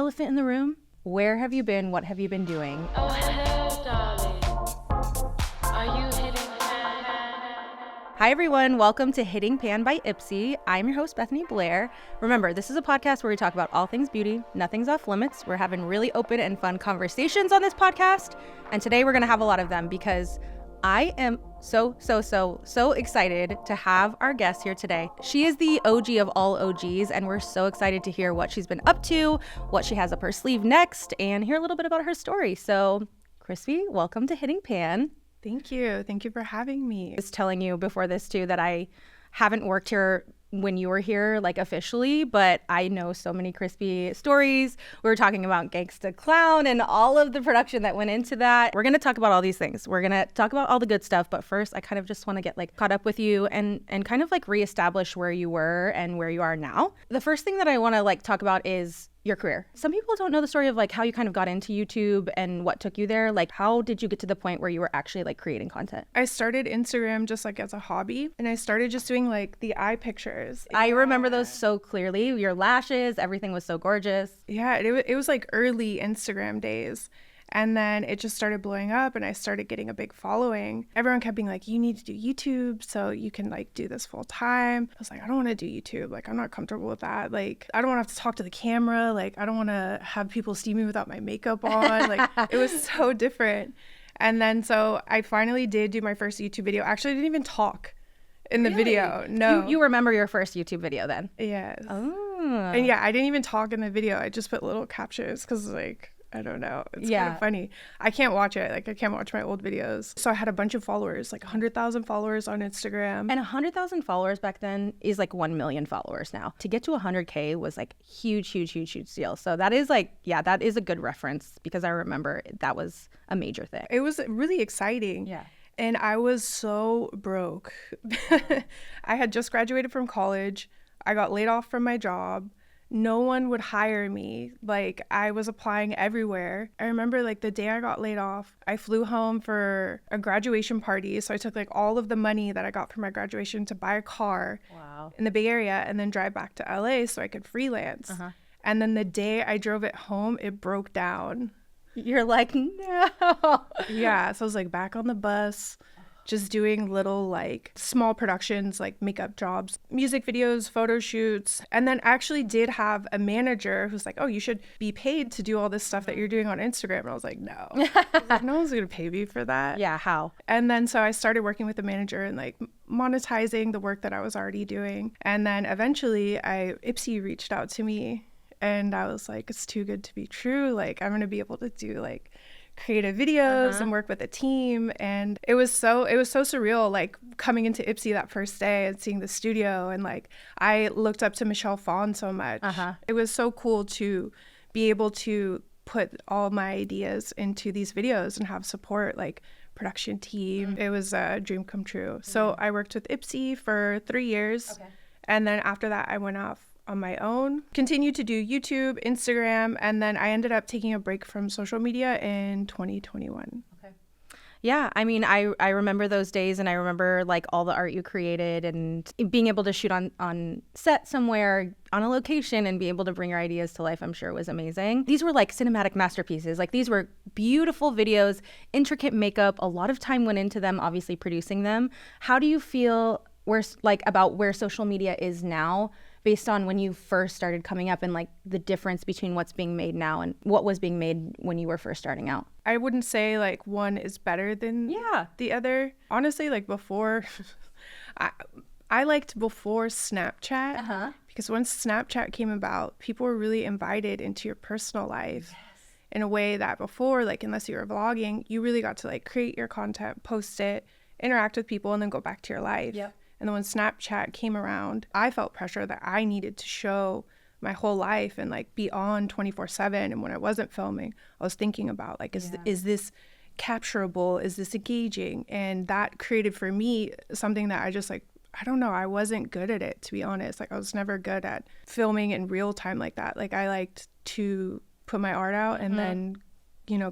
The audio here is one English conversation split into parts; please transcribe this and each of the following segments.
elephant in the room. Where have you been? What have you been doing? Oh, hello, darling. Are you hitting pan? Hi, everyone. Welcome to Hitting Pan by Ipsy. I'm your host, Bethany Blair. Remember, this is a podcast where we talk about all things beauty. Nothing's off limits. We're having really open and fun conversations on this podcast. And today we're going to have a lot of them because I am so excited to have our guest here today. She is the OG of all OGs, and we're so excited to hear what she's been up to, what she has up her sleeve next, and hear a little bit about her story. So, Chrisspy, welcome to Hitting Pan. Thank you. Thank you for having me. I was telling you before this too that I haven't worked here when you were here, like officially, but I know so many Chrisspy stories. We were talking about Gangsta Clown and all of the production that went into that. We're going to talk about all these things. We're going to talk about all the good stuff, but first I kind of just want to get like caught up with you and kind of like reestablish where you were and where you are now. The first thing that I want to like talk about is your career. Some people don't know the story of like how you kind of got into YouTube and what took you there. Like, how did you get to the point where you were actually like creating content? I started Instagram just like as a hobby, and I started just doing like the eye pictures. I remember those so clearly. Your lashes, everything was so gorgeous. Yeah, it was like early Instagram days. And then it just started blowing up and I started getting a big following. Everyone kept being like, you need to do YouTube so you can like do this full time. I was like, I don't want to do YouTube. Like, I'm not comfortable with that. Like, I don't want to have to talk to the camera. Like, I don't want to have people see me without my makeup on. Like, it was so different. And then so I finally did do my first YouTube video. Actually, I didn't even talk in the video. No. You remember your first YouTube video then? Yes. Oh. And yeah, I didn't even talk in the video. I just put little captions because like, I don't know. It's kind of funny. I can't watch it. Like, I can't watch my old videos. So I had a bunch of followers, like 100,000 followers on Instagram. And 100,000 followers back then is like 1 million followers now. To get to 100K was like huge deal. So that is like, yeah, that is a good reference because I remember that was a major thing. It was really exciting. Yeah. And I was so broke. I had just graduated from college. I got laid off from my job. No one would hire me. Like, I was applying everywhere. I remember like the day I got laid off, I flew home for a graduation party. So I took like all of the money that I got from my graduation to buy a car in the Bay Area and then drive back to LA so I could freelance. And then the day I drove it home, it broke down. You're like, no. Yeah. So I was like back on the bus, just doing little like small productions, like makeup jobs, music videos, photo shoots. And then I actually did have a manager who's like, oh, you should be paid to do all this stuff that you're doing on Instagram. And I was like, no. I was like, no one's going to pay me for that. Yeah, how? And then so I started working with the manager and like monetizing the work that I was already doing. And then eventually Ipsy reached out to me and I was like, it's too good to be true. Like, I'm going to be able to do like creative videos and work with a team. And it was so surreal, like coming into Ipsy that first day and seeing the studio. And like, I looked up to Michelle Phan so much. It was so cool to be able to put all my ideas into these videos and have support, like production team. It was a dream come true. So I worked with Ipsy for 3 years. And then after that, I went off on my own, continued to do YouTube, Instagram, and then I ended up taking a break from social media in 2021. Yeah, I mean, I remember those days and I remember like all the art you created and being able to shoot on set somewhere on a location and be able to bring your ideas to life, I'm sure was amazing. These were like cinematic masterpieces. Like these were beautiful videos, intricate makeup, a lot of time went into them, obviously producing them. How do you feel about where social media is now based on when you first started coming up and like the difference between what's being made now and what was being made when you were first starting out? I wouldn't say like one is better than the other. Honestly, like before, I liked before Snapchat because once Snapchat came about, people were really invited into your personal life in a way that before, like unless you were vlogging, you really got to like create your content, post it, interact with people, and then go back to your life. And then when Snapchat came around, I felt pressure that I needed to show my whole life and like be on 24/7. And when I wasn't filming, I was thinking about like, is this capturable? Is this engaging? And that created for me something that I just like, I don't know, I wasn't good at it, to be honest. Like I was never good at filming in real time like that. Like I liked to put my art out and then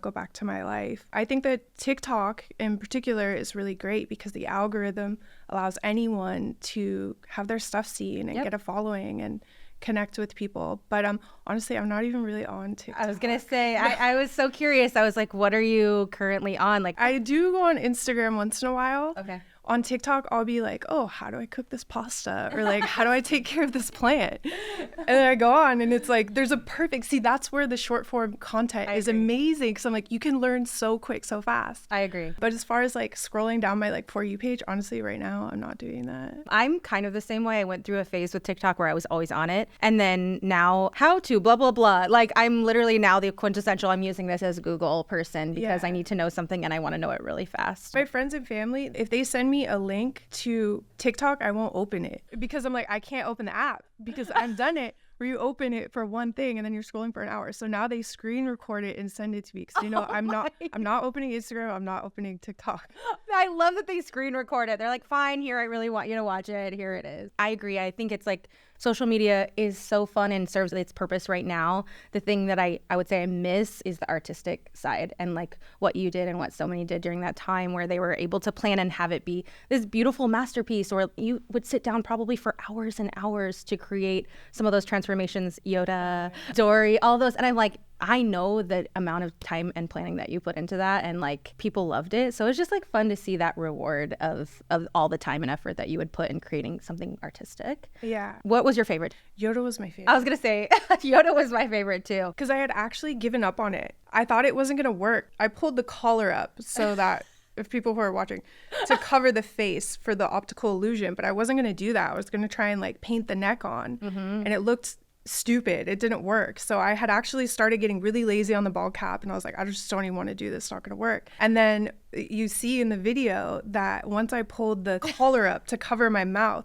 go back to my life. I think that TikTok in particular is really great because the algorithm allows anyone to have their stuff seen and get a following and connect with people. But honestly, I'm not even really on TikTok. I was gonna say, I was so curious. I was like, what are you currently on? Like, I do go on Instagram once in a while. okay. On TikTok, I'll be like, oh, how do I cook this pasta? Or like, how do I take care of this plant? And then I go on and it's like, there's a perfect, see, that's where the short form content is amazing. Because I'm like, you can learn so quick, so fast. I agree. But as far as like scrolling down my like For You page, honestly, right now, I'm not doing that. I'm kind of the same way. I went through a phase with TikTok where I was always on it. And then now, how to, blah, blah, blah. Like, I'm literally now the quintessential, I'm using this as Google person because I need to know something and I want to know it really fast. My friends and family, if they send me a link to TikTok, I won't open it because I'm like, I can't open the app because I've done it where you open it for one thing and then you're scrolling for an hour. So now they screen record it and send it to me because I'm not opening Instagram, I'm not opening TikTok. I love that they screen record it. They're like, fine, here, I really want you to watch it. Here it is. I agree. I think it's like social media is so fun and serves its purpose right now. The thing that I would say I miss is the artistic side and like what you did and what so many did during that time where they were able to plan and have it be this beautiful masterpiece, or you would sit down probably for hours and hours to create some of those transformations, Yoda, Dory, all those. And I'm like, I know the amount of time and planning that you put into that, and like people loved it. So it's just like fun to see that reward of all the time and effort that you would put in creating something artistic. Yeah. What was your favorite? Yoda was my favorite. I was going to say Yoda was my favorite too. Because I had actually given up on it. I thought it wasn't going to work. I pulled the collar up so that if people who are watching, to cover the face for the optical illusion, but I wasn't going to do that. I was going to try and like paint the neck on, and it looked stupid. It didn't work. So I had actually started getting really lazy on the ball cap, and I was like, I just don't even want to do this. It's not going to work. And then you see in the video that once I pulled the collar up to cover my mouth,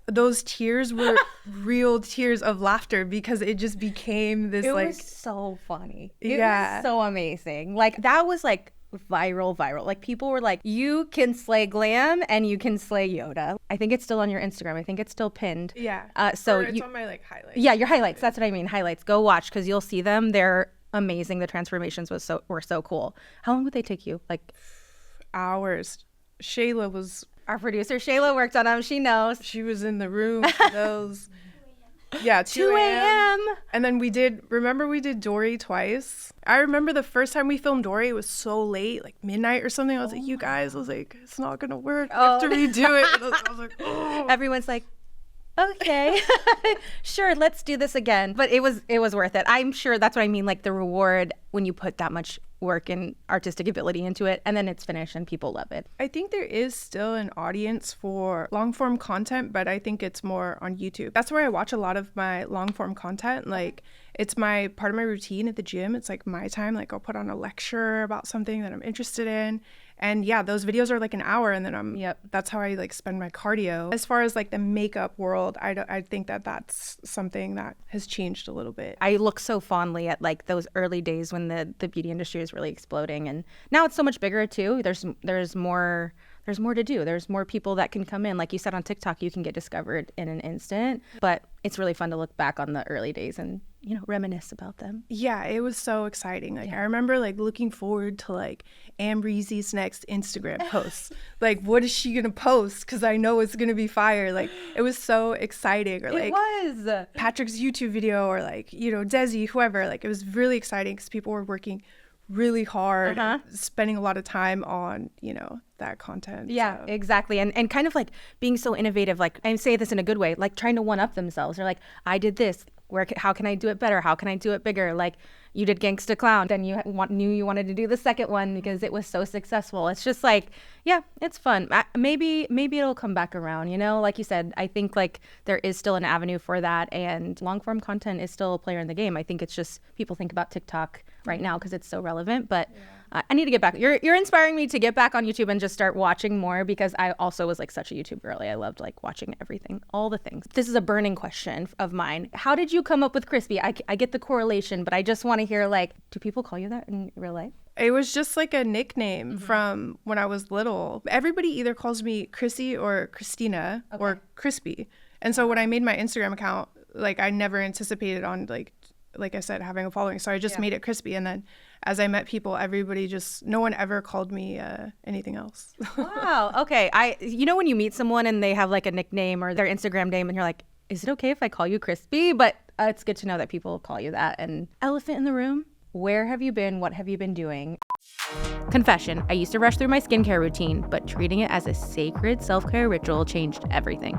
those tears were real tears of laughter because it just became this It like was so funny. It Yeah. was so amazing. Like that was like viral. Like people were like, you can slay glam and you can slay Yoda. I think it's still on your Instagram. I think it's still pinned. Yeah. So or it's on my like highlights. Yeah, your highlights. That's what I mean. Highlights. Go watch because you'll see them. They're amazing. The transformations were so cool. How long would they take you? Like Hours. Shayla was our producer Shayla worked on them. She knows. She was in the room for those. Yeah, 2 a.m. And then we did Dory twice. I remember the first time we filmed Dory, it was so late, like midnight or something. I was like, you guys, I was like, it's not going to work. I have to redo it. And I was like, oh. Everyone's like, okay, sure, let's do this again. But it was worth it. I'm sure that's what I mean. Like the reward when you put that much work and artistic ability into it and then it's finished and people love it. I think there is still an audience for long form content, but I think it's more on YouTube. That's where I watch a lot of my long form content. Like it's my part of my routine at the gym. It's like my time. Like I'll put on a lecture about something that I'm interested in. And yeah, those videos are like an hour and then that's how I like spend my cardio. As far as like the makeup world, I think that's something that has changed a little bit. I look so fondly at like those early days when the beauty industry was really exploding, and now it's so much bigger too. There's more to do. There's more people that can come in. Like you said, on TikTok, you can get discovered in an instant, but it's really fun to look back on the early days and, you know, reminisce about them. Yeah, it was so exciting. Like I remember like looking forward to like Ambreezy's next Instagram posts. Like what is she going to post? Because I know it's going to be fire. Like it was so exciting. Or like it was Patrick's YouTube video or like, you know, Desi, whoever. Like it was really exciting because people were working really hard, spending a lot of time on, you know, that content. Yeah, so. Exactly. And kind of like being so innovative, like I say this in a good way, like trying to one up themselves. They're like, I did this. How can I do it better? How can I do it bigger? Like you did Gangsta Clown, then you knew you wanted to do the second one because it was so successful. It's just like, yeah, it's fun. Maybe it'll come back around, you know? Like you said, I think like there is still an avenue for that, and long form content is still a player in the game. I think it's just people think about TikTok right now because it's so relevant, but I need to get back. You're inspiring me to get back on YouTube and just start watching more, because I also was like such a YouTube girly. I loved like watching everything, all the things. This is a burning question of mine. How did you come up with Chrisspy? I get the correlation, but I just want to hear, like, do people call you that in real life? It was just like a nickname from when I was little. Everybody either calls me Chrissy or Christina or Chrisspy. And so when I made my Instagram account, like I never anticipated on like I said, having a following. So I just made it Chrisspy. And then as I met people, no one ever called me anything else. Wow. Okay. You know when you meet someone and they have like a nickname or their Instagram name and you're like, is it okay if I call you Chrisspy? But it's good to know that people call you that. And elephant in the room, where have you been? What have you been doing? Confession, I used to rush through my skincare routine, but treating it as a sacred self-care ritual changed everything.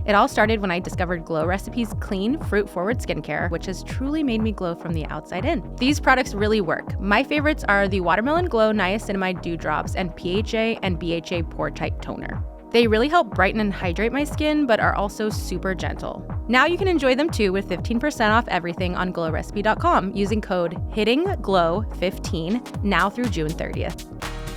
It all started when I discovered Glow Recipe's clean, fruit-forward skincare, which has truly made me glow from the outside in. These products really work. My favorites are the Watermelon Glow Niacinamide Dew Drops and PHA and BHA Pore Tight Toner. They really help brighten and hydrate my skin, but are also super gentle. Now you can enjoy them too with 15% off everything on glowrecipe.com using code HITTINGGLOW15 now through June 30th.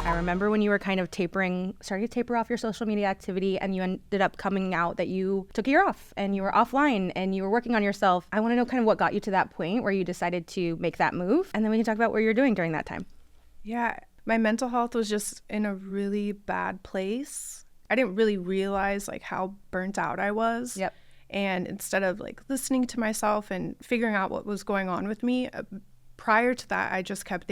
I remember when you were kind of starting to taper off your social media activity, and you ended up coming out that you took a year off and you were offline and you were working on yourself. I want to know kind of what got you to that point where you decided to make that move, and then we can talk about what you're doing during that time. Yeah, my mental health was just in a really bad place. I didn't really realize like how burnt out I was. Yep. And instead of like listening to myself and figuring out what was going on with me, prior to that, I just kept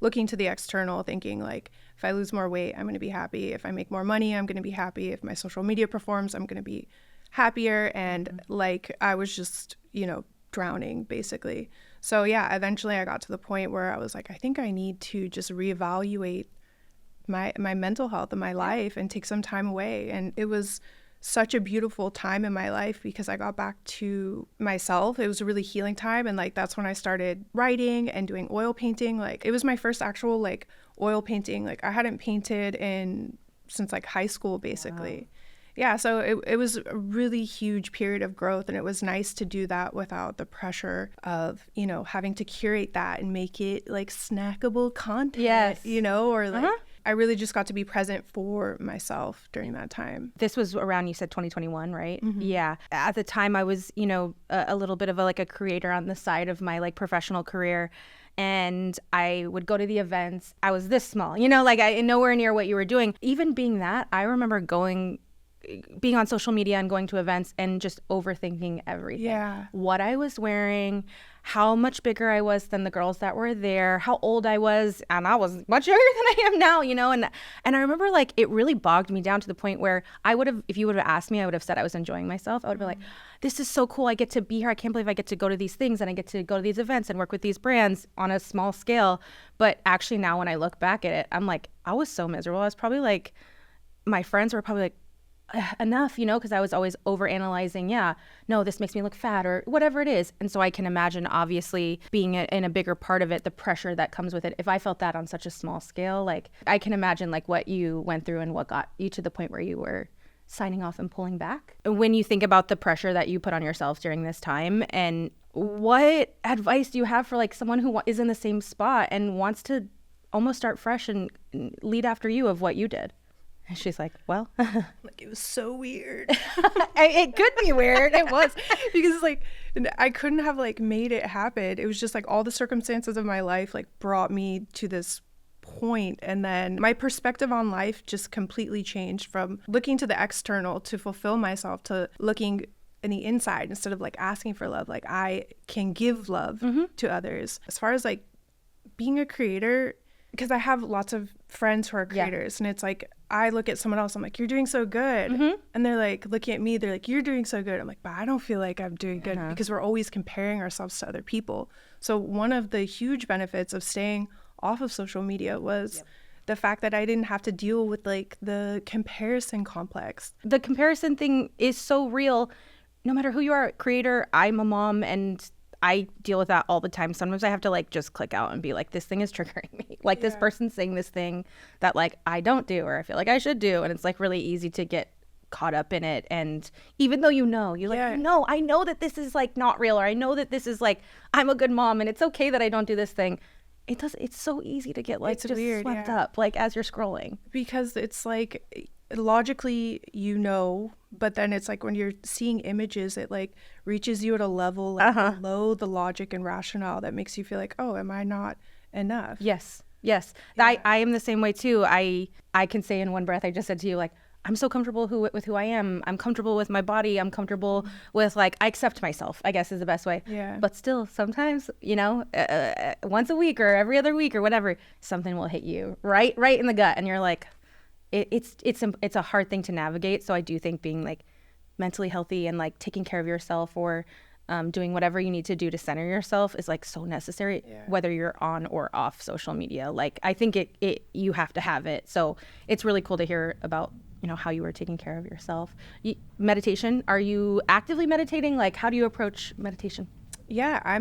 looking to the external, thinking like, if I lose more weight, I'm going to be happy. If I make more money, I'm going to be happy. If my social media performs, I'm going to be happier. And like, I was just, drowning basically. So yeah, eventually I got to the point where I was like, I think I need to just reevaluate my mental health and my life and take some time away. And it was such a beautiful time in my life because I got back to myself. It was a really healing time. And like, that's when I started writing and doing oil painting. Like, it was my first actual like oil painting. Like, I hadn't painted since like high school, basically. Wow. Yeah. So it was a really huge period of growth. And it was nice to do that without the pressure of, having to curate that and make it like snackable content, yes. Or like, I really just got to be present for myself during that time. This was around, you said 2021, right? Mm-hmm. Yeah. At the time I was, a little bit of a creator on the side of my like professional career. And I would go to the events. I was this small, nowhere near what you were doing. Even being that, I remember being on social media and going to events and just overthinking everything. Yeah. What I was wearing, how much bigger I was than the girls that were there, how old I was, and I was much younger than I am now, and I remember like it really bogged me down to the point where I would have, if you would have asked me, I would have said I was enjoying myself. I would be like, this is so cool. I get to be here. I can't believe I get to go to these things and I get to go to these events and work with these brands on a small scale. But actually now when I look back at it, I'm like, I was so miserable. I was probably like, my friends were probably like, enough, because I was always overanalyzing. Yeah, no, this makes me look fat or whatever it is. And so I can imagine, obviously, being in a bigger part of it, the pressure that comes with it. If I felt that on such a small scale, like I can imagine like what you went through and what got you to the point where you were signing off and pulling back. When you think about the pressure that you put on yourself during this time, and what advice do you have for like someone who is in the same spot and wants to almost start fresh and lead after you of what you did? And she's like, well, like it was so weird. It could be weird. It was, because like I couldn't have like made it happen. It was just like all the circumstances of my life like brought me to this point. And then my perspective on life just completely changed from looking to the external to fulfill myself to looking in the inside instead of like asking for love. Like I can give love to others. As far as like being a creator, because I have lots of friends who are creators, and it's like I look at someone else, I'm like, you're doing so good. And they're like looking at me, they're like, you're doing so good. I'm like, but I don't feel like I'm doing good, because we're always comparing ourselves to other people. So one of the huge benefits of staying off of social media was the fact that I didn't have to deal with like the comparison complex. The comparison thing is so real. No matter who you are, creator, I'm a mom, and I deal with that all the time. Sometimes I have to like just click out and be like, this thing is triggering me. Like this person's saying this thing that like I don't do, or I feel like I should do. And it's like really easy to get caught up in it. And even though you're like, no, I know that this is like not real, or I know that this is like, I'm a good mom and it's okay that I don't do this thing. It's so easy to get like just swept up like as you're scrolling. Because it's like logically, but then it's like when you're seeing images, it like reaches you at a level like below the logic and rationale that makes you feel like, oh, am I not enough? Yes. Yeah. I am the same way too. I can say in one breath, I just said to you, like, I'm so comfortable with who I am. I'm comfortable with my body. I'm comfortable with like, I accept myself, I guess is the best way. Yeah. But still, sometimes, once a week or every other week or whatever, something will hit you right in the gut. And you're like, it's a hard thing to navigate. So I do think being like mentally healthy and like taking care of yourself or doing whatever you need to do to center yourself is like so necessary, whether you're on or off social media. Like I think you have to have it. So it's really cool to hear about, you know, how you were taking care of yourself. Meditation, are you actively meditating? Like how do you approach meditation? Yeah,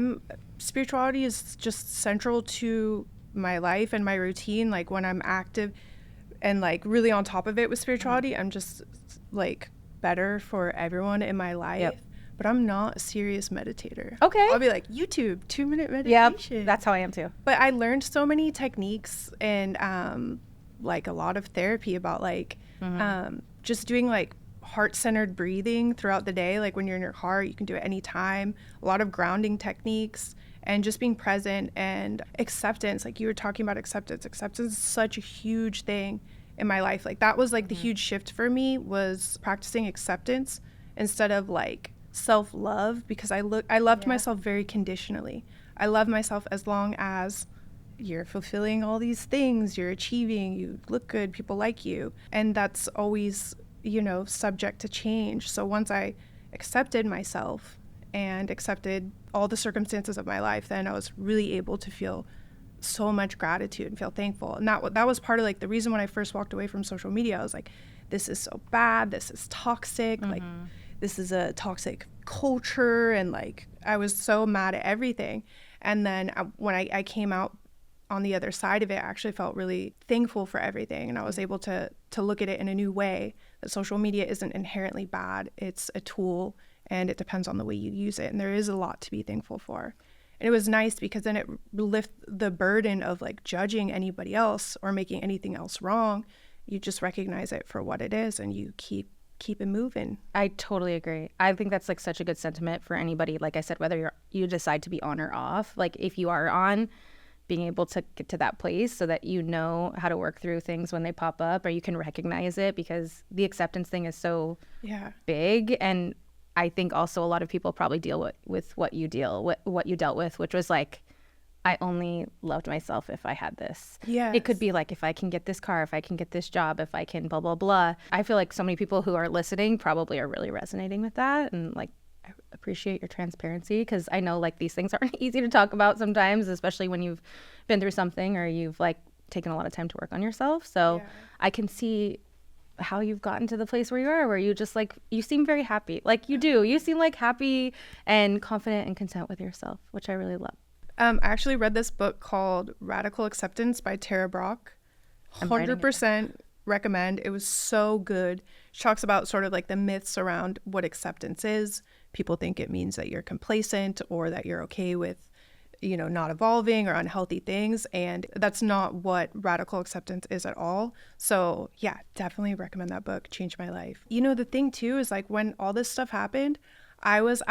spirituality is just central to my life and my routine. Like when I'm active and like really on top of it with spirituality, I'm just like better for everyone in my life. Yep. But I'm not a serious meditator. Okay. I'll be like, YouTube, 2-minute meditation. Yep, that's how I am too. But I learned so many techniques and like a lot of therapy about like just doing like heart-centered breathing throughout the day. Like when you're in your car, you can do it anytime. A lot of grounding techniques and just being present and acceptance. Like you were talking about acceptance. Acceptance is such a huge thing in my life. Like that was like the huge shift for me, was practicing acceptance instead of like self-love, because I loved myself very conditionally. I love myself as long as you're fulfilling all these things, you're achieving, you look good, people like you. And that's always, you know, subject to change. So once I accepted myself and accepted all the circumstances of my life, then I was really able to feel so much gratitude and feel thankful. And that was part of like the reason when I first walked away from social media. I was like, this is so bad, this is toxic, like this is a toxic culture, and like I was so mad at everything. And then when I came out on the other side of it, I actually felt really thankful for everything, and I was able to look at it in a new way, that social media isn't inherently bad. It's a tool, and it depends on the way you use it, and there is a lot to be thankful for. And it was nice because then it lifts the burden of like judging anybody else or making anything else wrong. You just recognize it for what it is, and you keep it moving. I totally agree. I think that's like such a good sentiment for anybody. Like I said, whether you decide to be on or off, like if you are on, being able to get to that place so that you know how to work through things when they pop up, or you can recognize it, because the acceptance thing is so big. And I think also a lot of people probably deal with what you dealt with, which was like, I only loved myself if I had this. Yeah. It could be like, if I can get this car, if I can get this job, if I can blah, blah, blah. I feel like so many people who are listening probably are really resonating with that. And like, I appreciate your transparency, because I know like these things aren't easy to talk about sometimes, especially when you've been through something or you've like taken a lot of time to work on yourself. So I can see how you've gotten to the place where you are, where you just like, you seem very happy. Like you do. You seem like happy and confident and content with yourself, which I really love. I actually read this book called Radical Acceptance by Tara Brach. 100% recommend. It was so good. She talks about sort of like the myths around what acceptance is. People think it means that you're complacent or that you're okay with, you know, not evolving or unhealthy things. And that's not what radical acceptance is at all. So yeah, definitely recommend that book. Changed my life. You know, the thing too is like when all this stuff happened, I was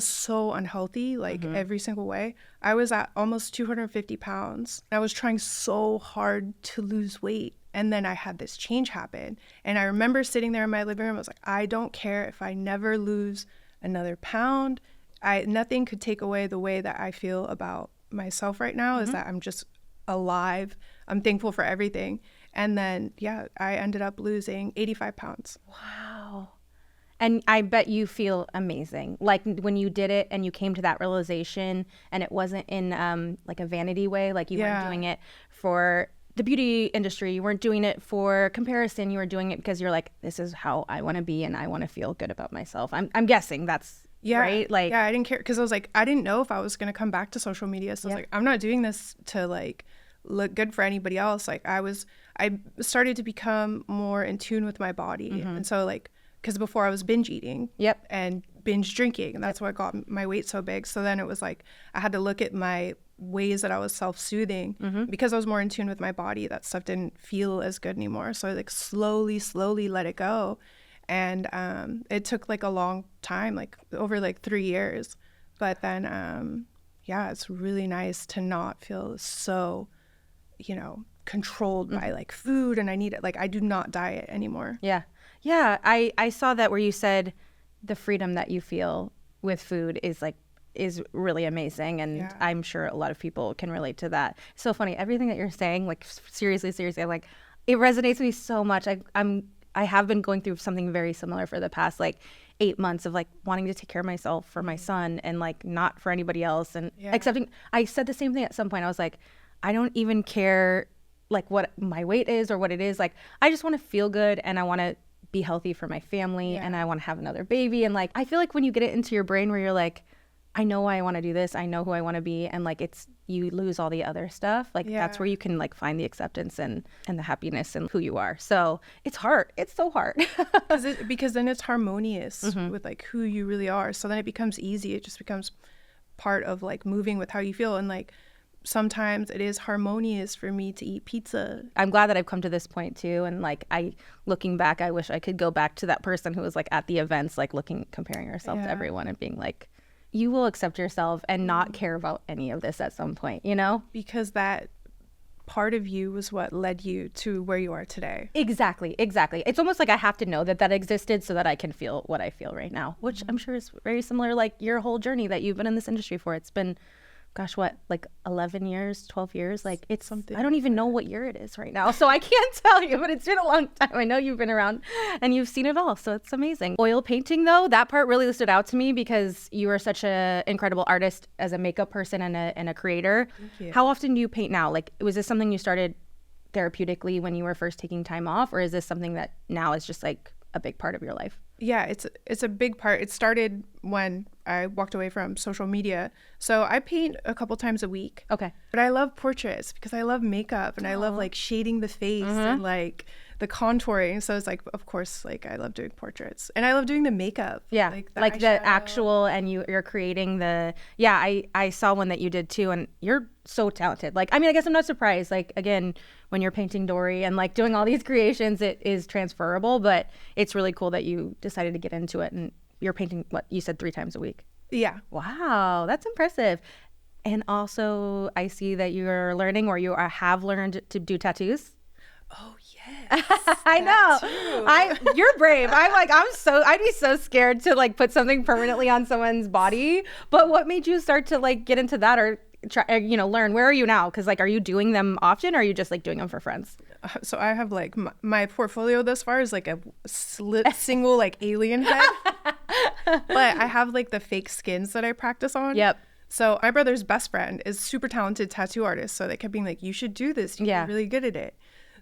so unhealthy, like every single way. I was at almost 250 pounds. I was trying so hard to lose weight. And then I had this change happen. And I remember sitting there in my living room. I was like, I don't care if I never lose another pound. Nothing could take away the way that I feel about myself right now, is that I'm just alive. I'm thankful for everything. And then, yeah, I ended up losing 85 pounds. Wow. And I bet you feel amazing. Like when you did it and you came to that realization, and it wasn't in like a vanity way, like you weren't doing it for the beauty industry, you weren't doing it for comparison, you were doing it because you're like, this is how I want to be and I want to feel good about myself. I'm guessing that's right? Like, yeah, I didn't care, because I was like, I didn't know if I was going to come back to social media. So I was like, I'm not doing this to like look good for anybody else. Like I started to become more in tune with my body. And so like, because before I was binge eating and binge drinking, and that's what got my weight so big. So then it was like I had to look at my ways that I was self-soothing, because I was more in tune with my body. That stuff didn't feel as good anymore. So I like slowly let it go. And it took like a long time, like over like 3 years. But then, it's really nice to not feel so, you know, controlled by like food, and I need it. Like I do not diet anymore. Yeah, I saw that where you said the freedom that you feel with food is really amazing, and I'm sure a lot of people can relate to that. It's so funny, everything that you're saying, like seriously, I'm like, it resonates with me so much. I'm I have been going through something very similar for the past like 8 months of like wanting to take care of myself for my son and like not for anybody else, and accepting. I said the same thing at some point. I was like, I don't even care like what my weight is or what it is. Like, I just want to feel good and I want to be healthy for my family and I want to have another baby. And like, I feel like when you get it into your brain where you're like, I know why I want to do this, I know who I want to be, and like you lose all the other stuff. Like that's where you can like find the acceptance and the happiness and who you are. So it's hard. It's so hard. because then it's harmonious with like who you really are. So then it becomes easy. It just becomes part of like moving with how you feel. And like sometimes it is harmonious for me to eat pizza. I'm glad that I've come to this point too. And like looking back, I wish I could go back to that person who was like at the events, like comparing herself to everyone and being like, you will accept yourself and not care about any of this at some point, you know? Because that part of you was what led you to where you are today. Exactly. It's almost like I have to know that existed so that I can feel what I feel right now, which I'm sure is very similar, like your whole journey that you've been in this industry for. It's been, gosh, what, like 11 years, 12 years? Like it's something. I don't even know what year it is right now, so I can't tell you, but it's been a long time. I know you've been around and you've seen it all, so it's amazing. Oil painting, though, that part really stood out to me because you are such an incredible artist as a makeup person and a creator. Thank you. How often do you paint now? Like, was this something you started therapeutically when you were first taking time off, or is this something that now is just like a big part of your life? Yeah, it's a big part. It started when I walked away from social media. So I paint a couple times a week. Okay. But I love portraits because I love makeup and I love like shading the face and like the contouring. So it's like, of course, like I love doing portraits and I love doing the makeup. Yeah, like the eyeshadow. actual, and you're creating the, I saw one that you did too, and you're so talented. Like, I mean, I guess I'm not surprised. Like, again, when you're painting Dory and like doing all these creations, it is transferable, but it's really cool that you decided to get into it and you're painting, what you said, 3 times a week. Yeah. Wow, that's impressive. And also, I see that you're learning, or have learned to do tattoos. Oh yes. I know. You're brave. I'd be so scared to like put something permanently on someone's body. But what made you start to like get into that, or try, learn? Where are you now? Because like, are you doing them often, or are you just like doing them for friends? So I have like my portfolio thus far is like a single like alien head, but I have like the fake skins that I practice on. Yep. So my brother's best friend is super talented tattoo artist. So they kept being like, you should do this. You're really good at it.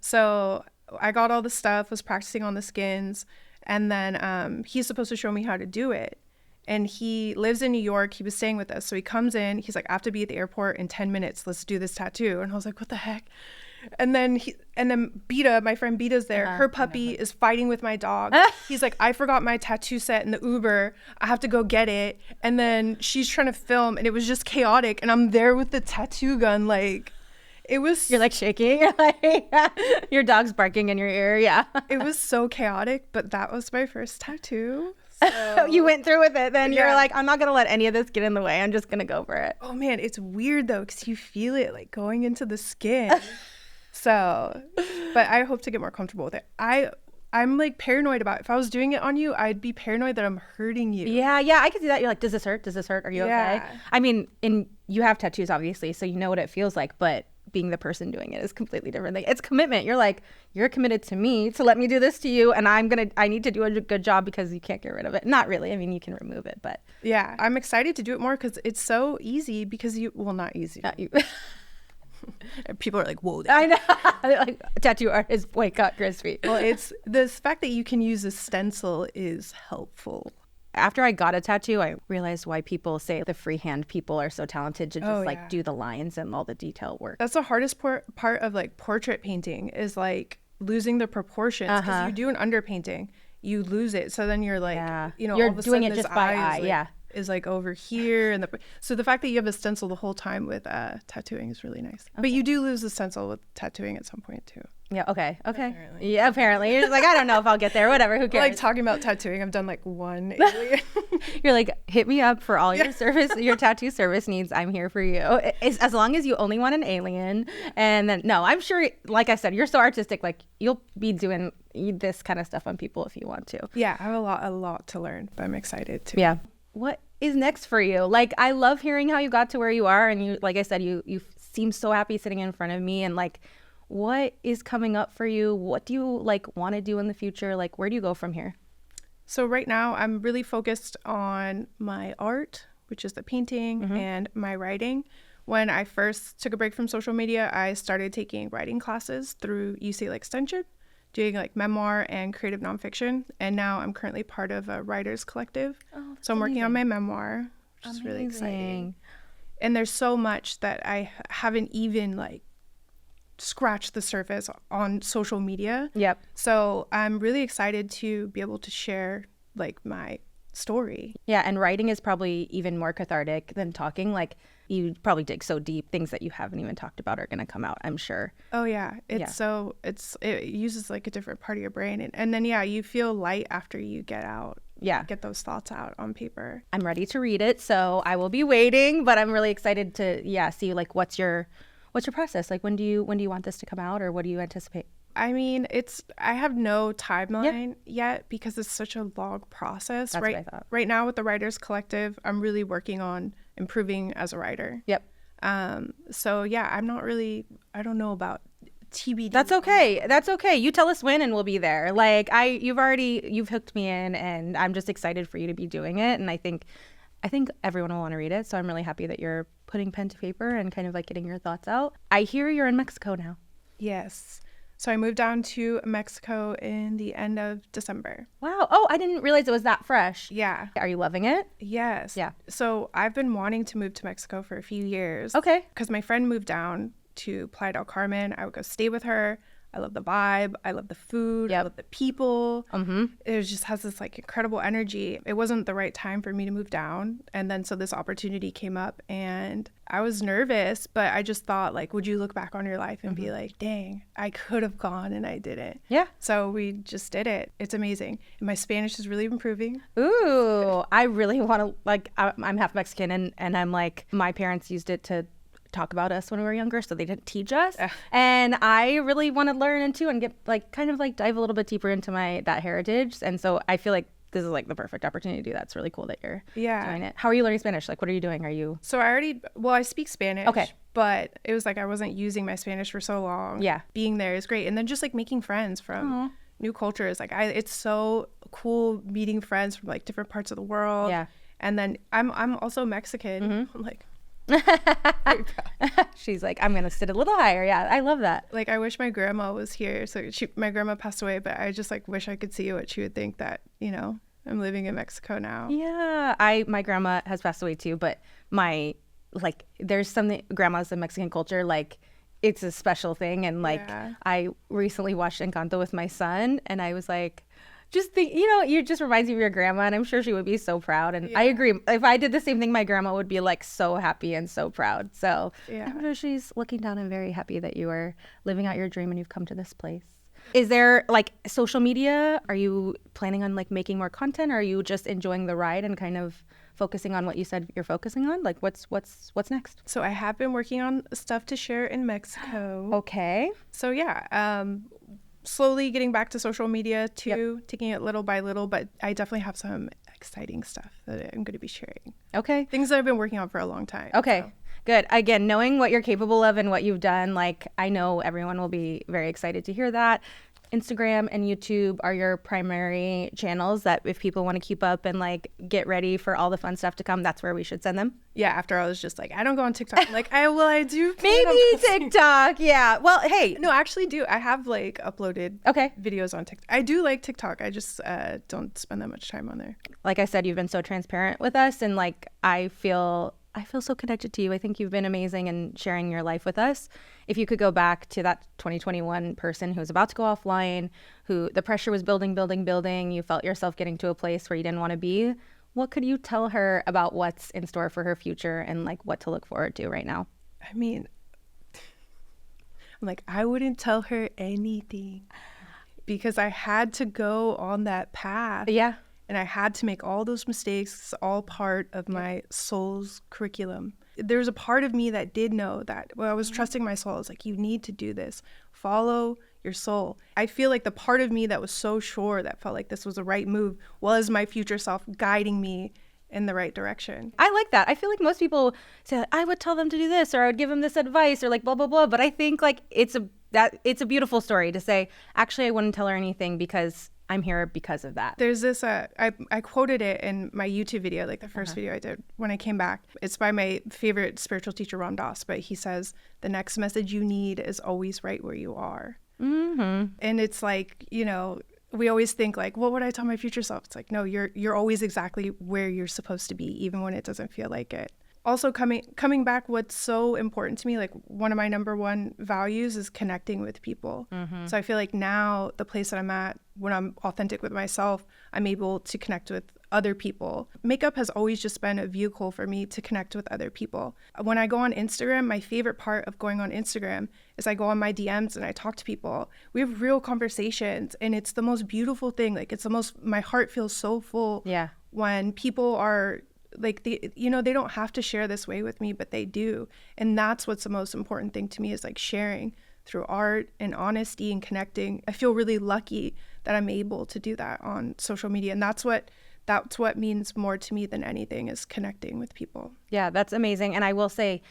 So I got all the stuff, was practicing on the skins. And then he's supposed to show me how to do it. And he lives in New York. He was staying with us. So he comes in. He's like, I have to be at the airport in 10 minutes. Let's do this tattoo. And I was like, what the heck? And then Beta, my friend Beta's there. Her puppy is fighting with my dog. He's like, I forgot my tattoo set in the Uber. I have to go get it. And then she's trying to film, and it was just chaotic. And I'm there with the tattoo gun, like, it was. You're like shaking. Your dog's barking in your ear. Yeah. It was so chaotic, but that was my first tattoo. So, you went through with it. Then you're like, I'm not gonna let any of this get in the way. I'm just gonna go for it. Oh man, it's weird though, because you feel it like going into the skin. So, but I hope to get more comfortable with it. I'm like paranoid about it. If I was doing it on you, I'd be paranoid that I'm hurting you. Yeah, I could see that. You're like, does this hurt? Does this hurt? Are you okay? I mean, you have tattoos, obviously, so you know what it feels like, but being the person doing it is a completely different thing. It's commitment. You're like, you're committed to me to let me do this to you, and I need to do a good job because you can't get rid of it. Not really. I mean, you can remove it, but. Yeah, I'm excited to do it more because it's so easy because not easy. Not you. People are like, whoa. I know. Like, tattoo artist boycott Chrisspy. Well, it's the fact that you can use a stencil is helpful. After I got a tattoo, I realized why people say the freehand people are so talented to just do the lines and all the detail work. That's the hardest part of like portrait painting is like losing the proportions, because you do an underpainting, you lose it. So then you're like, you're all of a doing sudden it just by eye. Is like over here, and so the fact that you have a stencil the whole time with tattooing is really nice. Okay. But you do lose the stencil with tattooing at some point too. Yeah. Okay. Apparently. Yeah. Apparently, you're just like, I don't know if I'll get there. Whatever. Who cares? Like talking about tattooing, I've done like one alien. You're like, hit me up for all your service, your tattoo service needs. I'm here for you. As long as you only want an alien. And then no, I'm sure. Like I said, you're so artistic. Like you'll be doing this kind of stuff on people if you want to. Yeah, I have a lot to learn, but I'm excited too. Yeah. What is next for you? Like, I love hearing how you got to where you are, and you, like I said, you seem so happy sitting in front of me, and like, what is coming up for you? What do you like want to do in the future? Like, where do you go from here? So right now I'm really focused on my art, which is the painting, and my writing. When I first took a break from social media, I started taking writing classes through UCLA Extension, doing like memoir and creative nonfiction. And now I'm currently part of a writers collective. Oh, so I'm working on my memoir, which is really exciting. And there's so much that I haven't even like scratched the surface on social media. Yep. So I'm really excited to be able to share like my story. Yeah, and writing is probably even more cathartic than talking. Like, you probably dig so deep, things that you haven't even talked about are going to come out, I'm sure. Oh yeah, it uses like a different part of your brain, and then yeah, you feel light after you get those thoughts out on paper. I'm ready to read it, so I will be waiting, but I'm really excited to see like what's your process? Like, when do you want this to come out, or what do you anticipate? I mean, I have no timeline yet because it's such a long process. That's what I thought. Right now with the Writers Collective, I'm really working on improving as a writer. Yep. So yeah, I don't know about TBD. That's okay. You tell us when and we'll be there. Like, you've hooked me in, and I'm just excited for you to be doing it. And I think everyone will want to read it. So I'm really happy that you're putting pen to paper and kind of like getting your thoughts out. I hear you're in Mexico now. Yes. So I moved down to Mexico in the end of December. Wow. Oh, I didn't realize it was that fresh. Yeah. Are you loving it? Yes. Yeah. So I've been wanting to move to Mexico for a few years. Okay. Because my friend moved down to Playa del Carmen. I would go stay with her. I love the vibe. I love the food. Yep. I love the people. It just has this like incredible energy. It wasn't the right time for me to move down. And then so this opportunity came up, and I was nervous, but I just thought, like, would you look back on your life and be like, dang, I could have gone and I didn't. Yeah. So we just did it. It's amazing. And my Spanish is really improving. Ooh, I really want to, like, I'm half Mexican, and I'm like, my parents used it to talk about us when we were younger, so they didn't teach us. And I really want to learn and get like kind of like dive a little bit deeper into that heritage. And so I feel like this is like the perfect opportunity to do that. It's really cool that you're doing it. How are you learning Spanish? Like, what are you doing? So I speak Spanish. Okay. But it was like I wasn't using my Spanish for so long. Yeah. Being there is great. And then just like making friends from new cultures. Like it's so cool meeting friends from like different parts of the world. Yeah. And then I'm also Mexican. I'm like, she's like, I'm gonna sit a little higher. Yeah, I love that. Like, I wish my grandma was here. So my grandma passed away, but I just like wish I could see what she would think that, you know, I'm living in Mexico now. Yeah, my grandma has passed away too, but there's something, grandmas in Mexican culture, like, it's a special thing. And like, I recently watched Encanto with my son, and I was like, just think, it just reminds me of your grandma, and I'm sure she would be so proud. And I agree. If I did the same thing, my grandma would be like so happy and so proud. So I'm sure she's looking down and very happy that you are living out your dream and you've come to this place. Is there like social media? Are you planning on like making more content? Or are you just enjoying the ride and kind of focusing on what you said you're focusing on? Like, what's next? So I have been working on stuff to share in Mexico. Okay. So yeah, slowly getting back to social media too, taking it little by little, but I definitely have some exciting stuff that I'm going to be sharing. Okay. Things that I've been working on for a long time. Okay. So. Good. Again, knowing what you're capable of and what you've done, like, I know everyone will be very excited to hear that. Instagram and YouTube are your primary channels that if people want to keep up and like get ready for all the fun stuff to come, that's where we should send them. Yeah, after I was just like, I don't go on TikTok. I'm like, I do. Maybe TikTok. Yeah. Well, hey. No, I actually do. I have like uploaded videos on TikTok. I do like TikTok. I just don't spend that much time on there. Like I said, you've been so transparent with us, and like I feel so connected to you. I think you've been amazing in sharing your life with us. If you could go back to that 2021 person who was about to go offline, who the pressure was building, you felt yourself getting to a place where you didn't want to be, what could you tell her about what's in store for her future and like what to look forward to right now? I mean, I'm like, I wouldn't tell her anything because I had to go on that path. Yeah. And I had to make all those mistakes. It's all part of my soul's curriculum. There's a part of me that did know that when I was trusting my soul, I was like, you need to do this. Follow your soul. I feel like the part of me that was so sure that felt like this was the right move was my future self guiding me in the right direction. I like that. I feel like most people say, like, I would tell them to do this, or I would give them this advice, or like blah, blah, blah. But I think like it's a that it's a beautiful story to say, actually, I wouldn't tell her anything because I'm here because of that. There's this, I quoted it in my YouTube video, like the first video I did when I came back. It's by my favorite spiritual teacher, Ram Dass, but he says, the next message you need is always right where you are. And it's like, you know, we always think like, what would I tell my future self? It's like, no, you're always exactly where you're supposed to be, even when it doesn't feel like it. Also coming back, what's so important to me, like one of my number one values is connecting with people. So I feel like now the place that I'm at, when I'm authentic with myself, I'm able to connect with other people. Makeup has always just been a vehicle for me to connect with other people. When I go on Instagram, my favorite part of going on Instagram is I go on my DMs and I talk to people. We have real conversations, and it's the most beautiful thing. Like my heart feels so full when people are like, they don't have to share this way with me, but they do. And that's what's the most important thing to me, is like sharing through art and honesty and connecting. I feel really lucky that I'm able to do that on social media. And that's what means more to me than anything, is connecting with people. Yeah, that's amazing. And I will say,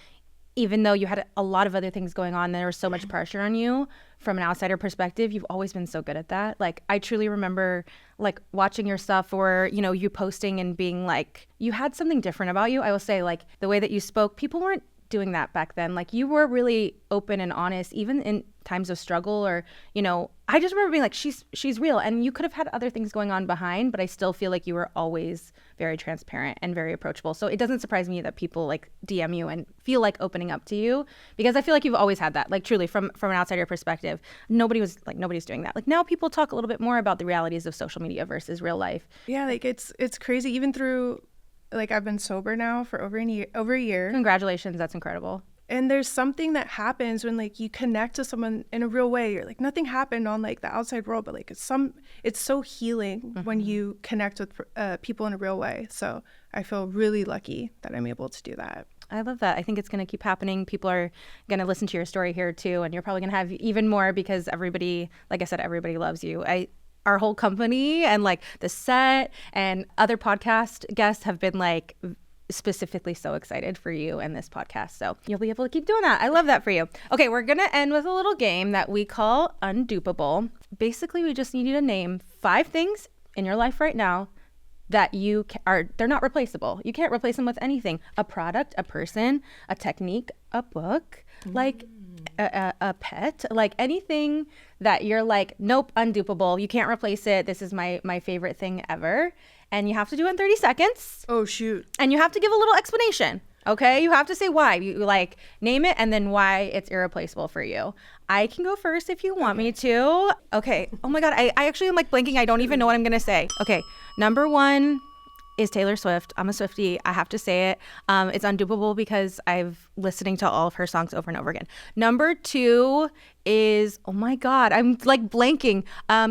even though you had a lot of other things going on, there was so much pressure on you from an outsider perspective, you've always been so good at that. Like, I truly remember like watching your stuff, or, you know, you posting and being like, you had something different about you. I will say, like, the way that you spoke, people weren't doing that back then. Like, you were really open and honest, even in times of struggle, or, you know, I just remember being like, she's real. And you could have had other things going on behind, but I still feel like you were always very transparent and very approachable. So it doesn't surprise me that people like DM you and feel like opening up to you, because I feel like you've always had that. Like, truly, from an outsider perspective, nobody's doing that. Like, now people talk a little bit more about the realities of social media versus real life. Yeah, like it's crazy. Even through, like, I've been sober now for over a year. Congratulations, that's incredible. And there's something that happens when, like, you connect to someone in a real way. You're like, nothing happened on like the outside world, but like it's so healing when you connect with people in a real way. So I feel really lucky that I'm able to do that. I love that. I think it's going to keep happening. People are going to listen to your story here too, and you're probably going to have even more, because everybody, like I said, everybody loves you. Our whole company and like the set and other podcast guests have been like specifically so excited for you and this podcast. So you'll be able to keep doing that. I love that for you. Okay, we're going to end with a little game that we call Undoublables. Basically, we just need you to name 5 things in your life right now that they're not replaceable. You can't replace them with anything. A product, a person, a technique, a book, like a pet, like anything that you're like, nope, undoubable. You can't replace it. This is my favorite thing ever. And you have to do it in 30 seconds. Oh, shoot. And you have to give a little explanation. Okay, you have to say why. You like name it and then why it's irreplaceable for you. I can go first if you want me to. Okay. Oh my God, I actually am like blanking. I don't even know what I'm gonna say. Okay, number 1 is Taylor Swift. I'm a Swiftie. I have to say it. It's undoubtable because I've listening to all of her songs over and over again. Number 2 is, oh my God, I'm like blanking.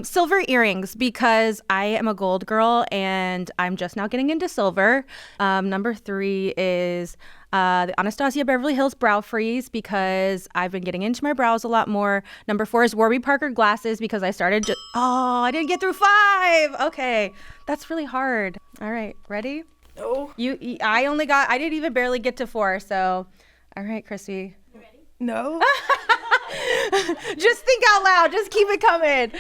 Silver earrings, because I am a gold girl and I'm just now getting into silver. Number 3 is the Anastasia Beverly Hills Brow Freeze, because I've been getting into my brows a lot more. Number 4 is Warby Parker glasses, because I started I didn't get through 5. Okay, that's really hard. All right, ready? No. I didn't even barely get to 4. So, all right, Chrissy. You ready? No. Just think out loud. Just keep it coming.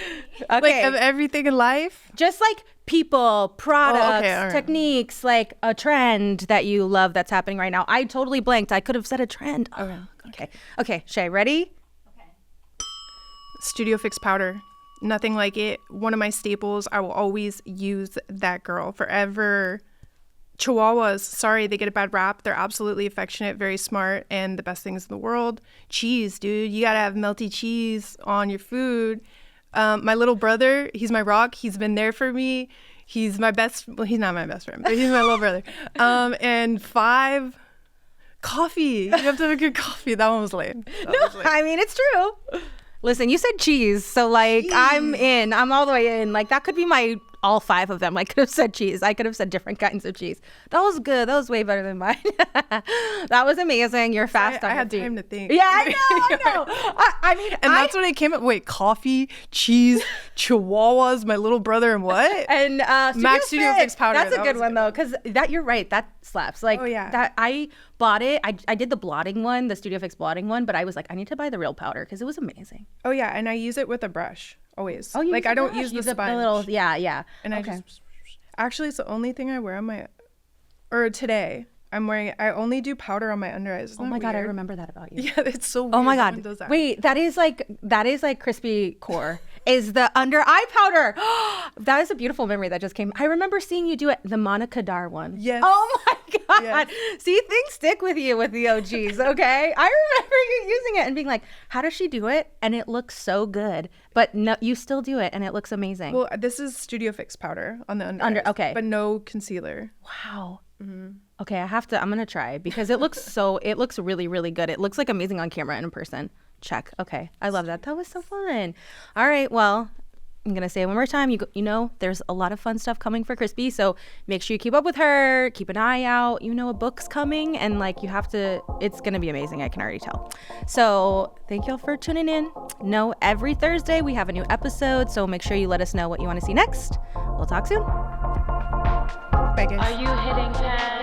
Okay. Like, of everything in life? Just like people, products, all right. techniques, like a trend that you love that's happening right now. I totally blanked. I could have said a trend. Okay, Shay, ready? Okay. Studio Fix powder. Nothing like it. One of my staples. I will always use that girl forever. Chihuahuas, sorry, they get a bad rap. They're absolutely affectionate, very smart, and the best things in the world. Cheese, dude. You gotta have melty cheese on your food. My little brother, he's my rock. He's been there for me. He's my best, well, he's not my best friend, but he's my little brother. And 5, coffee. You have to have a good coffee. That one was lame. I mean, it's true. Listen, you said cheese, so like I'm in. I'm all the way in. Like that could be all 5 of them. I could have said cheese. I could have said different kinds of cheese. That was good. That was way better than mine. That was amazing. You're fast on I your had feet. time to think. Yeah, I know. I mean, that's when it came up. Wait, coffee, cheese, chihuahuas, my little brother, and what? And Max Studio Fix powder. That's a good one though, because you're right. That slaps. Like Oh, yeah. that I bought it. I did the blotting one, the Studio Fix blotting one, but I was like, I need to buy the real powder because it was amazing. Oh yeah, and I use it with a brush always. Oh, you like use I the don't brush. use the Use the sponge. little, yeah. And I just actually it's the only thing I wear on my today. I only do powder on my under eyes. Isn't Oh that my God, I weird? remember that about you. Yeah, it's so weird. Oh my no God. one does that. Wait, that is like Crispy core is the under eye powder. That is a beautiful memory that just came. I remember seeing you do it, the Monica Dar one. Yes. Oh my God. Yes. See, things stick with you with the OGs, okay? I remember you using it and being like, how does she do it? And it looks so good. But no, you still do it and it looks amazing. Well, this is Studio Fix powder on the under eyes, okay. but no concealer. Wow. Okay, I'm gonna try because it looks really, really good. It looks like amazing on camera and in person. Check. Okay, I love that. That was so fun. All right, well, I'm gonna say it one more time. You know, there's a lot of fun stuff coming for Chrisspy, so make sure you keep up with her. Keep an eye out. You know, a book's coming, and like you have to. It's gonna be amazing. I can already tell. So thank y'all for tuning in. No, every Thursday we have a new episode, so make sure you let us know what you want to see next. We'll talk soon. Bye, guys. Are you hitting pan?